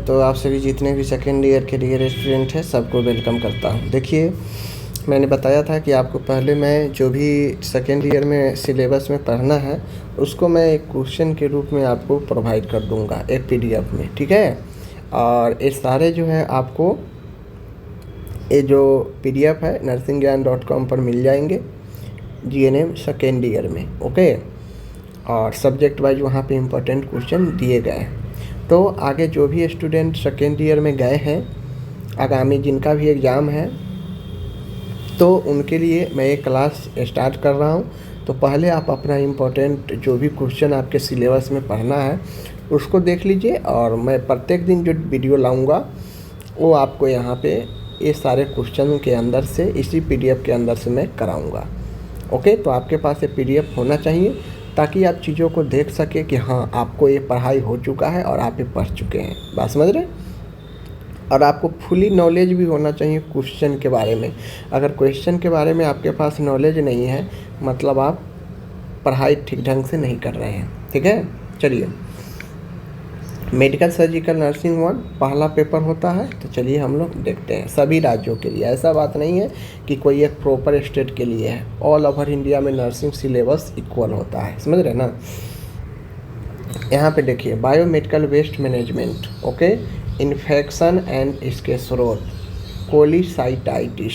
तो आप सभी जितने भी सेकेंड ईयर के डियर स्टूडेंट हैं सबको वेलकम करता हूं। देखिए, मैंने बताया था कि आपको पहले मैं जो भी सेकेंड ईयर में सिलेबस में पढ़ना है उसको मैं एक क्वेश्चन के रूप में आपको प्रोवाइड कर दूंगा एक पीडीएफ में, ठीक है। और ये सारे जो है आपको ये जो पीडीएफ है nursingyan.com पर मिल जाएंगे जीएनएम सेकेंड ईयर में, ओके। और सब्जेक्ट वाइज वहाँ पे इम्पोर्टेंट क्वेश्चन दिए गए हैं। तो आगे जो भी स्टूडेंट सेकेंड ईयर में गए हैं, आगामी जिनका भी एग्ज़ाम है, तो उनके लिए मैं एक क्लास स्टार्ट कर रहा हूँ। तो पहले आप अपना इम्पोर्टेंट जो भी क्वेश्चन आपके सिलेबस में पढ़ना है उसको देख लीजिए, और मैं प्रत्येक दिन जो वीडियो लाऊंगा वो आपको यहाँ पे ये सारे क्वेश्चन के अंदर से इसी पीडीएफ के अंदर से मैं कराऊंगा, ओके। तो आपके पास ये पीडीएफ होना चाहिए ताकि आप चीज़ों को देख सके कि हाँ आपको ये पढ़ाई हो चुका है और आप ये पढ़ चुके हैं, बात समझ रहे हैं। और आपको फुली नॉलेज भी होना चाहिए क्वेश्चन के बारे में। अगर क्वेश्चन के बारे में आपके पास नॉलेज नहीं है मतलब आप पढ़ाई ठीक ढंग से नहीं कर रहे हैं, ठीक है। चलिए, मेडिकल सर्जिकल नर्सिंग 1 पहला पेपर होता है। तो चलिए हम लोग देखते हैं सभी राज्यों के लिए। ऐसा बात नहीं है कि कोई एक प्रॉपर स्टेट के लिए है, ऑल ओवर इंडिया में नर्सिंग सिलेबस इक्वल होता है, समझ रहे ना। यहाँ पे देखिए, biomedical waste management, okay, infection and इसके स्रोत, कोलिसाइटाइटिस,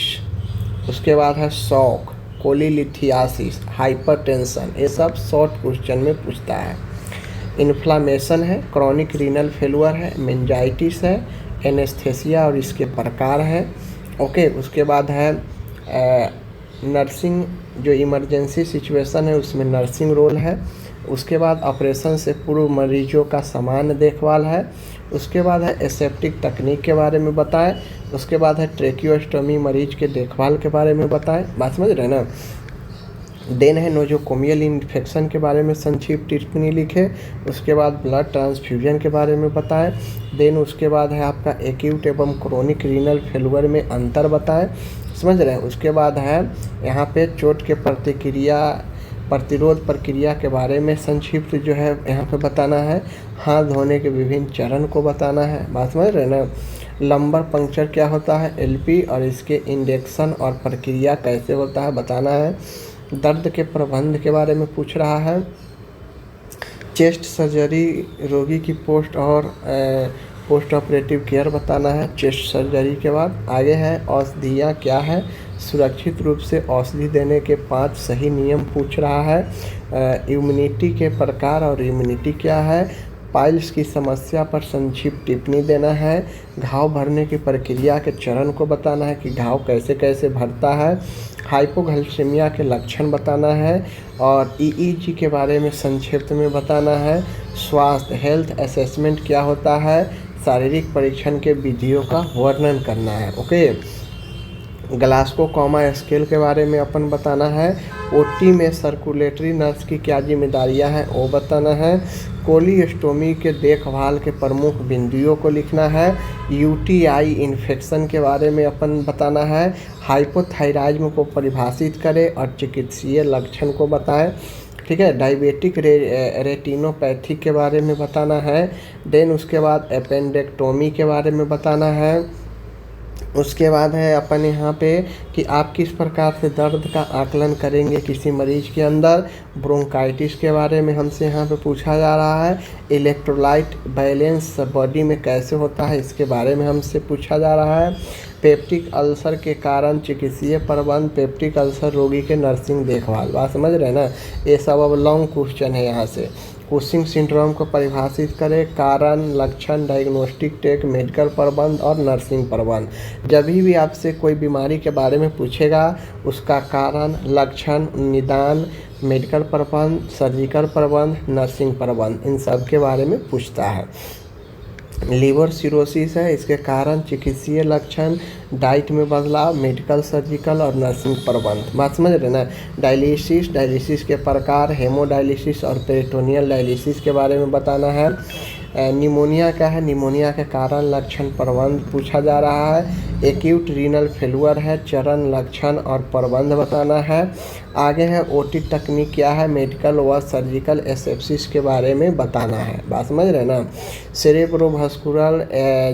उसके बाद है शॉक, कोलिलिथियासिस, हाइपरटेंशन, ये सब शॉर्ट क्वेश्चन में पूछता है। इन्फ्लामेशन है, क्रॉनिक रीनल फेलुअर है, मेंजाइटिस है, एनेस्थेसिया और इसके प्रकार है, ओके। उसके बाद है नर्सिंग, जो इमरजेंसी सिचुएशन है उसमें नर्सिंग रोल है। उसके बाद ऑपरेशन से पूर्व मरीजों का सामान्य देखभाल है। उसके बाद है एसेप्टिक तकनीक के बारे में बताएं। उसके बाद है ट्रेकियोस्टोमी, मरीज के देखभाल के बारे में बताएं, बात समझ रहे हैं ना। देन है नोजोकोमियल इन्फेक्शन के बारे में संक्षिप्त टिप्पणी लिखे। उसके बाद ब्लड ट्रांसफ्यूजन के बारे में बताएं। देन उसके बाद है आपका एक्यूट एवं क्रोनिक रीनल फेलुअर में अंतर बताएं, समझ रहे हैं। उसके बाद है यहाँ पे चोट के प्रतिरोध प्रक्रिया के बारे में संक्षिप्त जो है यहाँ पे बताना है। हाथ धोने के विभिन्न चरण को बताना है, बात समझ रहे हैं ना। लंबर पंक्चर क्या होता है, एलपी और इसके इंडेक्शन और प्रक्रिया कैसे होता है बताना है। दर्द के प्रबंध के बारे में पूछ रहा है। चेस्ट सर्जरी, रोगी की पोस्ट ऑपरेटिव केयर बताना है चेस्ट सर्जरी के बाद। आगे है औषधियाँ क्या है, सुरक्षित रूप से औषधि देने के 5 सही नियम पूछ रहा है। इम्यूनिटी के प्रकार और इम्यूनिटी क्या है। पाइल्स की समस्या पर संक्षिप्त टिप्पणी देना है। घाव भरने की प्रक्रिया के चरण को बताना है कि घाव कैसे कैसे भरता है। हाइपोग्लाइसेमिया के लक्षण बताना है और ईईजी के बारे में संक्षिप्त में बताना है। स्वास्थ्य हेल्थ असेसमेंट क्या होता है, शारीरिक परीक्षण के विधियों का वर्णन करना है, ओके। ग्लास्को कॉमा स्केल के बारे में अपन बताना है। ओटी में सर्कुलेटरी नर्स की क्या जिम्मेदारियां हैं वो बताना है। कोलिस्टोमी के देखभाल के प्रमुख बिंदुओं को लिखना है। यूटीआई इन्फेक्शन के बारे में अपन बताना है। हाइपोथायराइज्म को परिभाषित करें और चिकित्सीय लक्षण को बताएं, ठीक है। डायबिटिक रेटिनोपैथी के बारे में बताना है। देन उसके बाद एपेंडेक्टोमी के बारे में बताना है। उसके बाद है अपन यहाँ पे कि आप किस प्रकार से दर्द का आकलन करेंगे किसी मरीज के अंदर। ब्रोंकाइटिस के बारे में हमसे यहाँ पे पूछा जा रहा है। इलेक्ट्रोलाइट बैलेंस बॉडी में कैसे होता है इसके बारे में हमसे पूछा जा रहा है। पेप्टिक अल्सर के कारण चिकित्सीय प्रबंध, पेप्टिक अल्सर रोगी के नर्सिंग देखभाल, बात समझ रहे हैं ना। ये सब अब लॉन्ग क्वेश्चन है यहाँ से। कुशिंग सिंड्रोम को परिभाषित करें, कारण, लक्षण, डायग्नोस्टिक टेक, मेडिकल प्रबंध और नर्सिंग प्रबंध। जब भी आपसे कोई बीमारी के बारे में पूछेगा उसका कारण, लक्षण, निदान, मेडिकल प्रबंध, सर्जिकल प्रबंध, नर्सिंग प्रबंध, इन सब के बारे में पूछता है। लीवर सिरोसिस है, इसके कारण, चिकित्सीय लक्षण, डाइट में बदलाव, मेडिकल सर्जिकल और नर्सिंग प्रबंध, बात समझ रहे ना। डायलिसिस के प्रकार, हेमोडायलिसिस और पेरिटोनियल डायलिसिस के बारे में बताना है। निमोनिया क्या है, निमोनिया के कारण लक्षण प्रबंध पूछा जा रहा है। एक्यूट रीनल फेलुअर है, चरण लक्षण और प्रबंध बताना है। आगे है ओटी तकनीक क्या है, मेडिकल व सर्जिकल एसेप्सिस के बारे में बताना है। बात समझ रहे ना। सेरेब्रोवास्कुलर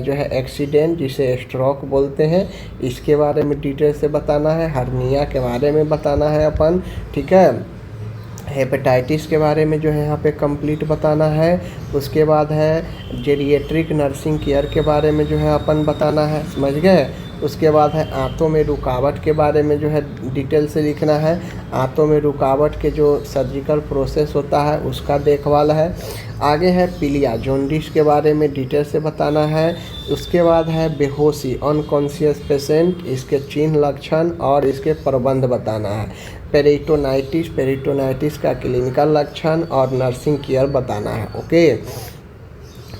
जो है एक्सीडेंट जिसे स्ट्रोक बोलते हैं, इसके बारे में डिटेल से बताना है। हर्निया के बारे में बताना है अपन, ठीक है। हेपेटाइटिस के बारे में जो है यहाँ पे कंप्लीट बताना है। उसके बाद है जेरिएट्रिक नर्सिंग केयर के बारे में जो है अपन बताना है, समझ गए। उसके बाद है आंतों में रुकावट के बारे में जो है डिटेल से लिखना है। आंतों में रुकावट के जो सर्जिकल प्रोसेस होता है उसका देखभाल है। आगे है पीलिया जॉन्डिस के बारे में डिटेल से बताना है। उसके बाद है बेहोशी अनकॉन्शियस पेशेंट, इसके चिन्ह लक्षण और इसके प्रबंध बताना है। पेरिटोनाइटिस, पेरिटोनाइटिस का क्लिनिकल लक्षण और नर्सिंग केयर बताना है। ओके।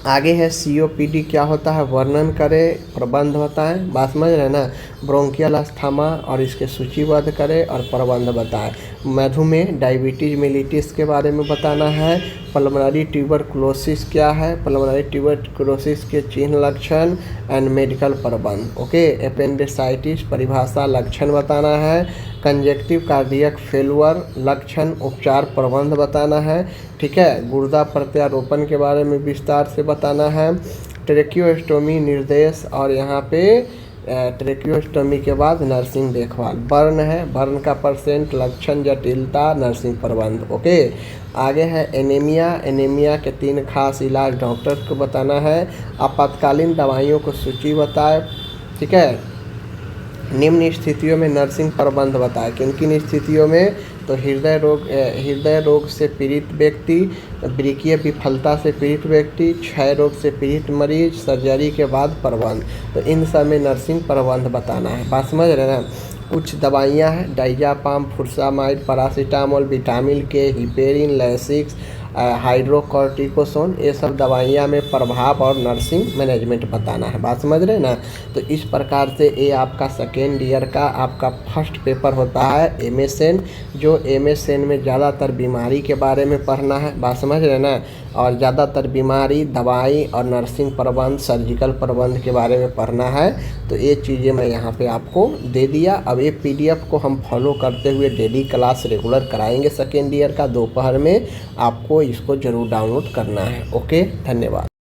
आगे है सीओपीडी क्या होता है वर्णन करें, प्रबंध बताएं। बात समझ रहे हैं ना। ब्रोंकियल अस्थमा और इसके सूचीबद्ध करें और प्रबंध बताएं। मधुमेह डायबिटीज मेलिटिस के बारे में बताना है। पल्मोनरी ट्यूबरकुलोसिस क्या है, पल्मोनरी ट्यूबरकुलोसिस के चिन्ह लक्षण एंड मेडिकल प्रबंध। ओके। एपेंडिसाइटिस परिभाषा लक्षण बताना है। कंजेक्टिव कार्डियक फेलुअर लक्षण उपचार प्रबंध बताना है, ठीक है। गुर्दा प्रत्यारोपण के बारे में विस्तार से बताना है। ट्रेकियोस्टोमी निर्देश और यहाँ पे ट्रेकियोस्टोमी के बाद नर्सिंग देखभाल। बर्न है, बर्न का परसेंट लक्षण जटिलता नर्सिंग प्रबंध। ओके। आगे है एनीमिया, एनीमिया के 3 खास इलाज डॉक्टर को बताना है। आपातकालीन दवाइयों को सूची बताए, ठीक है। निम्न स्थितियों में नर्सिंग प्रबंध बताए। किन किन स्थितियों में, तो हृदय रोग से पीड़ित व्यक्ति, वृक्कीय विफलता से पीड़ित व्यक्ति, क्षय रोग से पीड़ित मरीज, सर्जरी के बाद प्रबंध। तो इन सब में नर्सिंग प्रबंध बताना है। बात समझ रहे हैं ना। कुछ दवाइयाँ हैं डाइजापाम, फुरसामाइड, पैरासीटामोल, विटामिन के, हिपेरिन, लैसिक्स, हाइड्रोकॉर्टिकोसोन, ये सब दवाइयाँ में प्रभाव और नर्सिंग मैनेजमेंट बताना है। बात समझ रहे हैं ना। तो इस प्रकार से ये आपका सेकेंड ईयर का आपका फर्स्ट पेपर होता है MSN, जो MSN में ज़्यादातर बीमारी के बारे में पढ़ना है। बात समझ रहे हैं ना। और ज़्यादातर बीमारी, दवाई और नर्सिंग प्रबंध, सर्जिकल प्रबंध के बारे में पढ़ना है। तो ये चीज़ें मैं यहाँ पे आपको दे दिया। अब ये PDF को हम फॉलो करते हुए डेली क्लास रेगुलर कराएंगे सेकेंड ईयर का दोपहर में। आपको इसको ज़रूर डाउनलोड करना है। ओके, धन्यवाद।